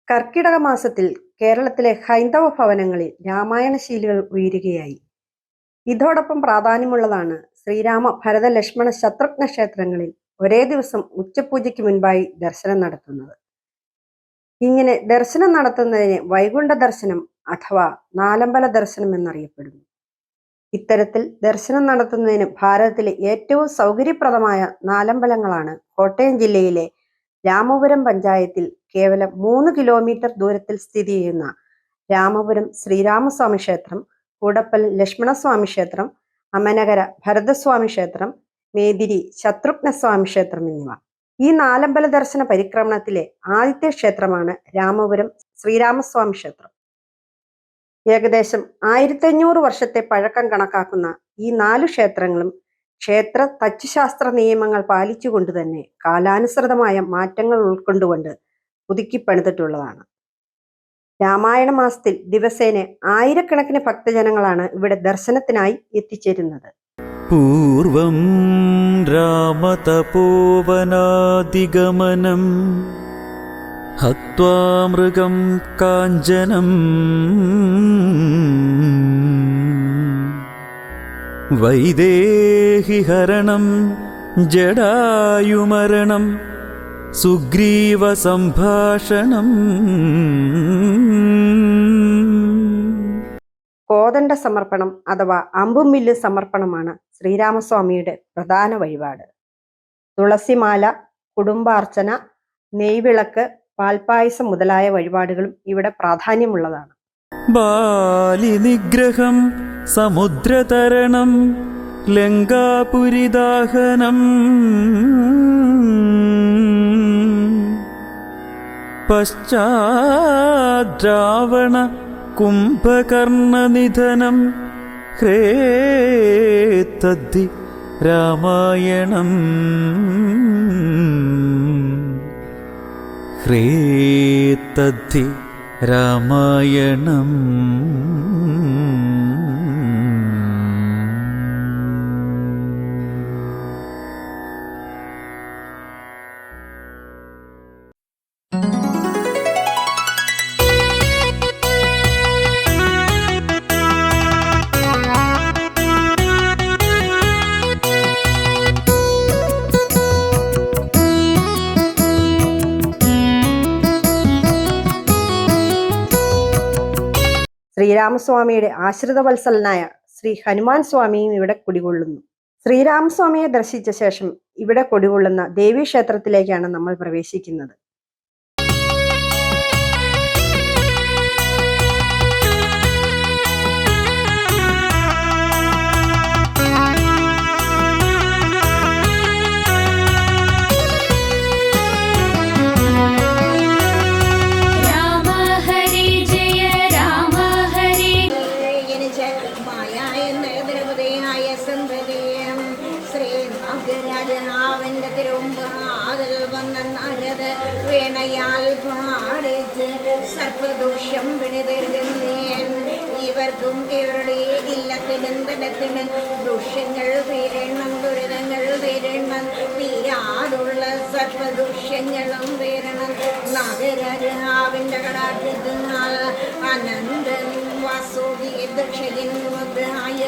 കർക്കിടക മാസത്തിൽ കേരളത്തിലെ ഹൈന്ദവ ഭവനങ്ങളിൽ രാമായണ ശീലുകൾ ഉയരുകയായി. ഇതോടൊപ്പം പ്രാധാന്യമുള്ളതാണ് ശ്രീരാമ ഭരത ലക്ഷ്മണ ശത്രുഘ്ന ക്ഷേത്രങ്ങളിൽ ഒരേ ദിവസം ഉച്ചപൂജയ്ക്ക് മുൻപായി ദർശനം നടത്തുന്നത്. ഇങ്ങനെ ദർശനം നടത്തുന്നതിന് വൈകുണ്ഠ ദർശനം അഥവാ നാലമ്പല ദർശനം എന്നറിയപ്പെടുന്നു. ഇത്തരത്തിൽ ദർശനം നടത്തുന്നതിന് ഭാരതത്തിലെ ഏറ്റവും സൗകര്യപ്രദമായ നാലമ്പലങ്ങളാണ് കോട്ടയം ജില്ലയിലെ രാമപുരം പഞ്ചായത്തിൽ കേവലം 3 കിലോമീറ്റർ ദൂരത്തിൽ സ്ഥിതി ചെയ്യുന്ന രാമപുരം ശ്രീരാമസ്വാമി ക്ഷേത്രം, കൂടപ്പൽ ലക്ഷ്മണസ്വാമി ക്ഷേത്രം, അമനകര ഭരതസ്വാമി ക്ഷേത്രം, മേദിരി ശത്രുഘ്നസ്വാമി ക്ഷേത്രം എന്നിവ. ഈ നാലമ്പല ദർശന പരിക്രമണത്തിലെ ആദ്യത്തെ ക്ഷേത്രമാണ് രാമപുരം ശ്രീരാമസ്വാമി ക്ഷേത്രം. ഏകദേശം 1500 വർഷത്തെ പഴക്കം കണക്കാക്കുന്ന ഈ 4 ക്ഷേത്രങ്ങളും ക്ഷേത്ര തച്ചുശാസ്ത്ര നിയമങ്ങൾ പാലിച്ചുകൊണ്ട് തന്നെ കാലാനുസൃതമായ മാറ്റങ്ങൾ ഉൾക്കൊണ്ടുകൊണ്ട് പുതുക്കിപ്പണിതിട്ടുള്ളതാണ്. രാമായണ മാസത്തിൽ ദിവസേന ആയിരക്കണക്കിന് ഭക്തജനങ്ങളാണ് ഇവിടെ ദർശനത്തിനായി എത്തിച്ചേരുന്നത്. പൂർവം രാമതപോവനാദിഗമനം ഹത്വാ മൃഗം കാഞ്ചനം വൈദേഹി ഹരണം ജടായുമരണം സുഗ്രീവ സംഭാഷണം. കോദണ്ഡ സമർപ്പണം അഥവാ അമ്പുമില്ല് സമർപ്പണമാണ് ശ്രീരാമസ്വാമിയുടെ പ്രധാന വഴിപാട്. തുളസിമാല, കുടുംബാർച്ചന, നെയ്വിളക്ക്, പാൽപായസം മുതലായ വഴിപാടുകളും ഇവിടെ പ്രാധാന്യമുള്ളതാണ്. ബാലി നിഗ്രഹം സമുദ്രതരണം ലങ്കാപുരിദാഹനം പശ്ചാദ്രാവണ കുംഭകർണനിധനം ഹ്രേത്തദ്ധി രാമായണം ഹ്രേത്തദ്ധി രാമായണം. ശ്രീരാമസ്വാമിയുടെ ആശ്രിത വത്സലനായ ശ്രീ ഹനുമാൻ സ്വാമിയും ഇവിടെ കുടികൊള്ളുന്നു. ശ്രീരാമസ്വാമിയെ ദർശിച്ച ശേഷം ഇവിടെ കുടികൊള്ളുന്ന ദേവീക്ഷേത്രത്തിലേക്കാണ് നമ്മൾ പ്രവേശിക്കുന്നത്. വേണയാൽ പാടിച്ച് സർപ്പദോഷം പിണിതരുന്നേൻ. ഇവർക്കും ഇവരുടെ ഇല്ലത്തിനെന്തനത്തിന് ദുഷ്യങ്ങൾ തീരണം, ദുരിതങ്ങൾ തീരണം, തീരാതുള്ള സർപ്പദുഷ്യങ്ങളും തീരണം. നഗരാവിന്റെ കടാക്ഷത്തിനാൽ അനന്തൻ വാസുകി ദക്ഷയനുമായ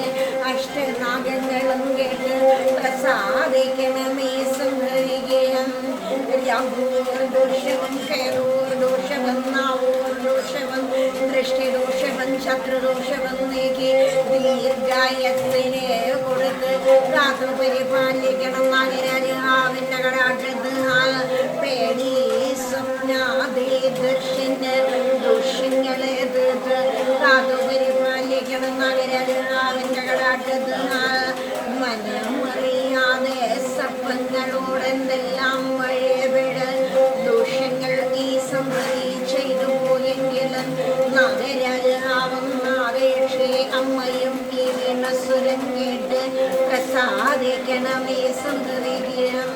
അഷ്ടനാഗങ്ങളും കേട്ട് പ്രസാദിക്കണമേ സംഹരിക്കണം. ദോഷവൻ കയറൂർ ദോഷവൻ നാവൂർ ദോഷവൻ ദൃഷ്ടിദോഷവൻ ശത്രുദോഷവൻ നീക്കി ദീർഘായസിനെ കൊടുത്ത് കാത്തു പരിപാലിക്കണം. നഗരാവിന്റെ കടാക്ഷത്തിനാൽ പേടി സ്വപ്നാദി ദർശന് ദോഷങ്ങളെ തീർത്ത് കാത്തു പരിപാലിക്കണം. നഗരാവിന്റെ കടാക്ഷത്തിനാൽ മനമറിയാതെ സർപ്പങ്ങളോടെന്തെല്ലാം വഴിവിട ദോഷങ്ങൾ ഈ സന്തതി ചെയ്തു പോയെങ്കിലും നഗരാവുന്ന അപേക്ഷേ അമ്മയും ഈ വീണസുരം കേട്ട് പ്രസാദിക്കണമേ സന്തതിക്കും.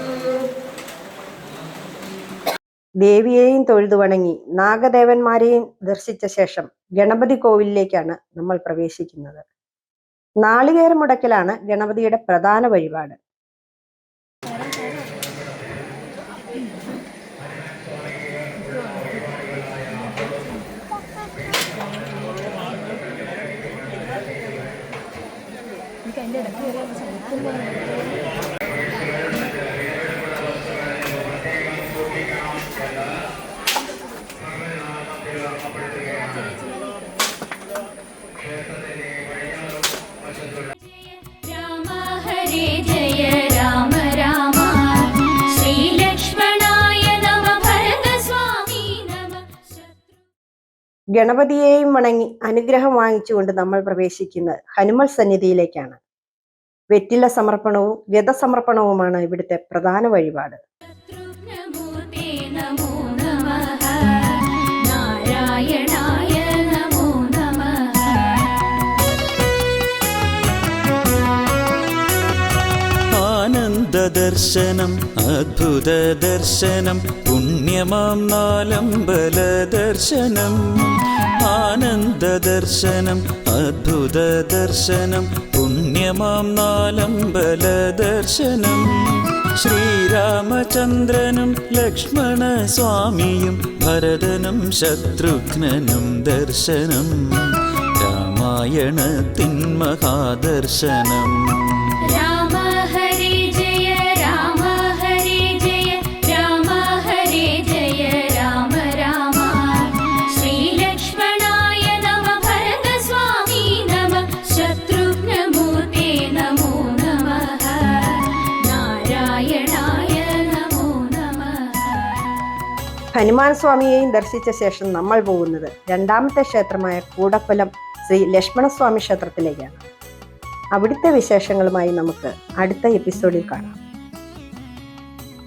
ദേവിയെയും തൊഴുതു വണങ്ങി നാഗദേവന്മാരെയും ദർശിച്ച ശേഷം ഗണപതി കോവിലിലേക്കാണ് നമ്മൾ പ്രവേശിക്കുന്നത്. നാളികേരമുടക്കലാണ് ഗണപതിയുടെ പ്രധാന വഴിപാട്. രാമ ഹരേ ജയ രാമ രാമ ശ്രീലക്ഷ്മണായ നമ ഭരതസ്വാമി നമ. ഗണപതിയെയും വണങ്ങി അനുഗ്രഹം വാങ്ങിച്ചുകൊണ്ട് നമ്മൾ പ്രവേശിക്കുന്നത് ഹനുമൽ സന്നിധിയിലേക്കാണ്. വെറ്റില സമർപ്പണവും ഗതസമർപ്പണവുമാണ് ഇവിടുത്തെ പ്രധാന വഴിപാട്. ശത്രുഘ്നമൂർത്തേ നമോ നമഃ നാരായണായ നമോ നമഃ. ആനന്ദദർശനം അദ്ഭുത ദർശനം പുണ്യമാം നാലമ്പല ദർശനം. ആനന്ദദർശനം അദ്ഭുത ദർശനം പുണ്യമാം നാലമ്പല ദർശനം. ശ്രീരാമചന്ദ്രനും ലക്ഷ്മണ സ്വാമിയും ഭരതനും ശത്രുഘ്നനും ദർശനം. രാമായണത്തിൻ മഹാദർശനം. രാമ ഹരേ ജയ രാമ ഹരേ ജയ രാമ ഹരേ ജയ രാമ രാമ ശ്രീലക്ഷ്മണായ നമ ഭരതസ്വാമി നമ ശത്രുഘ്നമൂർത്തേ നമോ നമഃ നാരായണായ നമോ നമഃ. ഹനുമാൻ സ്വാമിയെയും ദർശിച്ച ശേഷം നമ്മൾ പോകുന്നത് രണ്ടാമത്തെ ക്ഷേത്രമായ കൂടപ്പലം ശ്രീ ലക്ഷ്മണസ്വാമി ക്ഷേത്രത്തിലേക്കാണ്. അവിടുത്തെ വിശേഷങ്ങളുമായി നമുക്ക് അടുത്ത എപ്പിസോഡിൽ കാണാം.